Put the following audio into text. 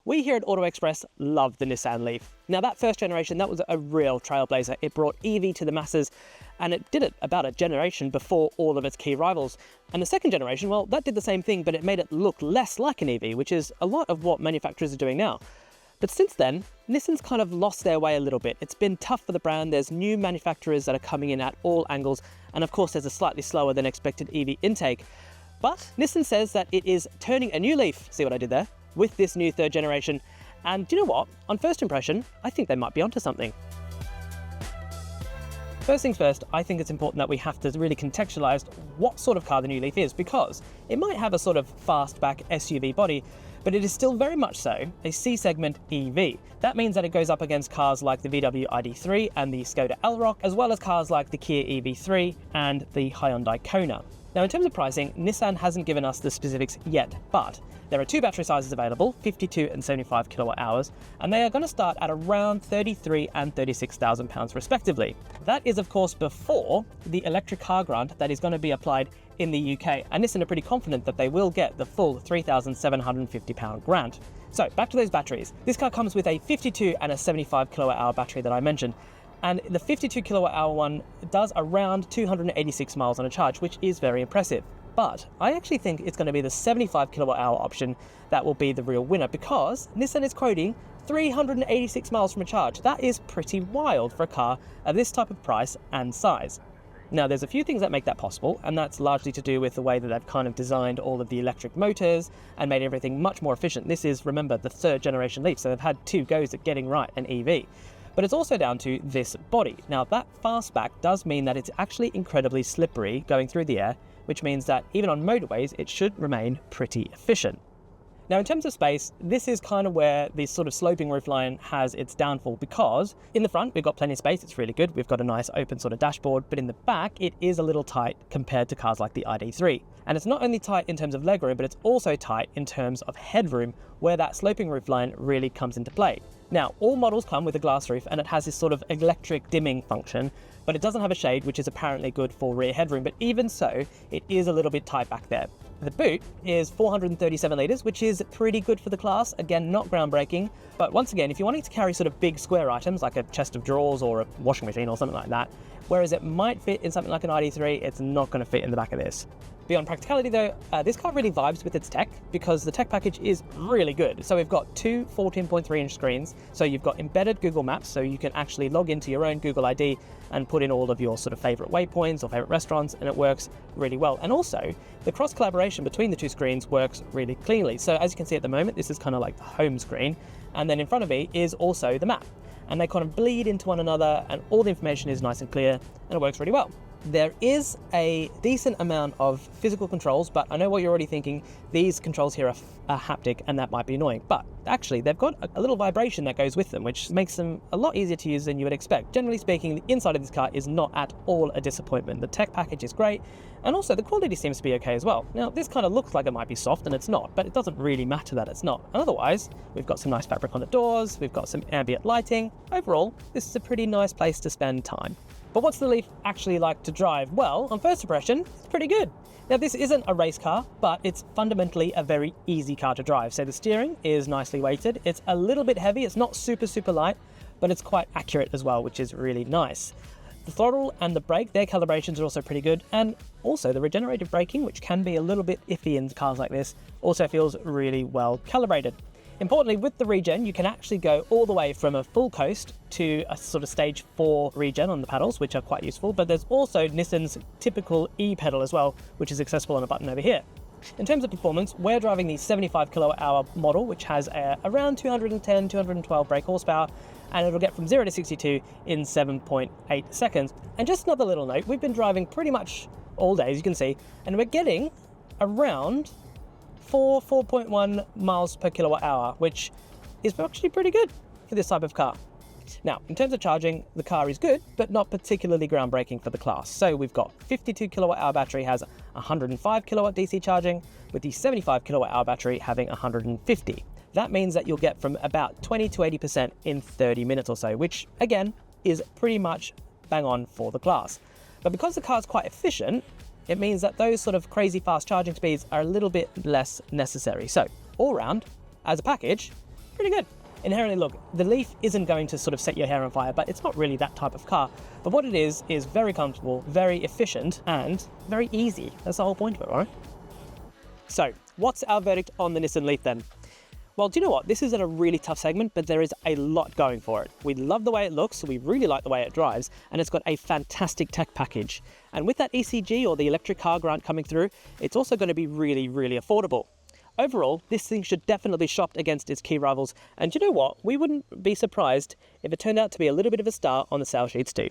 We here at Auto Express love the Nissan Leaf. Now that first generation, that was a real trailblazer. It brought EV to the masses, and it did it about a generation before all of its key rivals. And the second generation, well, that did the same thing, but it made it look less like an EV, which is a lot of what manufacturers are doing now. But since then, Nissan's kind of lost their way a little bit. It's been tough for the brand. There's new manufacturers that are coming in at all angles, and of course there's a slightly slower than expected EV intake. But Nissan says that it is turning a new leaf, see what I did there, with this new third generation. And do you know what? On first impression, I think they might be onto something. First things first, I think it's important that we have to really contextualize what sort of car the new Leaf is, because it might have a sort of fastback SUV body, but it is still very much so a C-segment EV. That means that it goes up against cars like the VW ID.3 and the Skoda Elroq, as well as cars like the Kia EV3 and the Hyundai Kona. Now in terms of pricing, Nissan hasn't given us the specifics yet, but there are two battery sizes available, 52 and 75 kilowatt hours, and they are going to start at around 33 and 36,000 pounds respectively. That is of course before the electric car grant that is going to be applied in the UK, and Nissan are pretty confident that they will get the full £3,750 grant. So back to those batteries. This car comes with a 52 and a 75 kilowatt hour battery that I mentioned, and the 52 kilowatt hour one does around 286 miles on a charge, which is very impressive. But I actually think it's going to be the 75 kilowatt hour option that will be the real winner, because Nissan is quoting 386 miles from a charge. That is pretty wild for a car of this type of price and size. Now there's a few things that make that possible, and that's largely to do with the way that they've kind of designed all of the electric motors and made everything much more efficient. This is, remember, the third generation Leaf, so they've had two goes at getting right an EV. But it's also down to this body. Now that fastback does mean that it's actually incredibly slippery going through the air, which means that even on motorways it should remain pretty efficient. Now in terms of space, this is kind of where this sort of sloping roofline has its downfall, because in the front we've got plenty of space, it's really good, we've got a nice open sort of dashboard, but in the back it is a little tight compared to cars like the ID.3. And it's not only tight in terms of legroom, but it's also tight in terms of headroom, where that sloping roofline really comes into play. Now, all models come with a glass roof, and it has this sort of electric dimming function, but it doesn't have a shade, which is apparently good for rear headroom, but even so, it is a little bit tight back there. The boot is 437 litres, which is pretty good for the class. Again, not groundbreaking, but once again, if you're wanting to carry sort of big square items like a chest of drawers or a washing machine or something like that, whereas it might fit in something like an ID.3, it's not going to fit in the back of this. Beyond practicality though, this car really vibes with its tech, because the tech package is really good. So we've got two 14.3 inch screens, so you've got embedded Google Maps, so you can actually log into your own Google ID and put in all of your sort of favorite waypoints or favorite restaurants, and it works really well. And also, the cross collaboration between the two screens works really cleanly. So as you can see at the moment, this is kind of like the home screen, and then in front of me is also the map. And they kind of bleed into one another, and all the information is nice and clear, and it works really well. There is a decent amount of physical controls, but I know what you're already thinking, these controls here are haptic, and that might be annoying. But actually, they've got a little vibration that goes with them, which makes them a lot easier to use than you would expect. Generally speaking, the inside of this car is not at all a disappointment. The tech package is great, and also the quality seems to be okay as well. Now, this kind of looks like it might be soft, and it's not, but it doesn't really matter that it's not. And otherwise, we've got some nice fabric on the doors, we've got some ambient lighting. Overall, this is a pretty nice place to spend time. But what's the Leaf actually like to drive? Well, on first impression, it's pretty good. Now this isn't a race car, but it's fundamentally a very easy car to drive. So the steering is nicely weighted. It's a little bit heavy, it's not super light, but it's quite accurate as well, which is really nice. The throttle and the brake, their calibrations are also pretty good, and also the regenerative braking, which can be a little bit iffy in cars like this, also feels really well calibrated. Importantly, with the regen, you can actually go all the way from a full coast to a sort of stage 4 regen on the pedals, which are quite useful, but there's also Nissan's typical E-pedal as well, which is accessible on a button over here. In terms of performance, we're driving the 75 kilowatt hour model, which has around 210, 212 brake horsepower, and it'll get from 0 to 62 in 7.8 seconds. And just another little note, we've been driving pretty much all day, as you can see, and we're getting around 4.1 miles per kilowatt hour, which is actually pretty good for this type of car. Now, in terms of charging, the car is good, but not particularly groundbreaking for the class. So we've got 52 kilowatt hour battery has 105 kilowatt DC charging, with the 75 kilowatt hour battery having 150. That means that you'll get from about 20 to 80% in 30 minutes or so, which again is pretty much bang on for the class. But because the car's quite efficient, it means that those sort of crazy fast charging speeds are a little bit less necessary. So all round, as a package, pretty good. Inherently, look, the Leaf isn't going to sort of set your hair on fire, but it's not really that type of car. But what it is very comfortable, very efficient, and very easy. That's the whole point of it, right? So, what's our verdict on the Nissan Leaf then? Well, do you know what? This is in a really tough segment, but there is a lot going for it. We love the way it looks, we really like the way it drives, and it's got a fantastic tech package. And with that ECG, or the electric car grant, coming through, it's also going to be really, really affordable. Overall, this thing should definitely be shopped against its key rivals, and you know what? We wouldn't be surprised if it turned out to be a little bit of a star on the sales sheets too.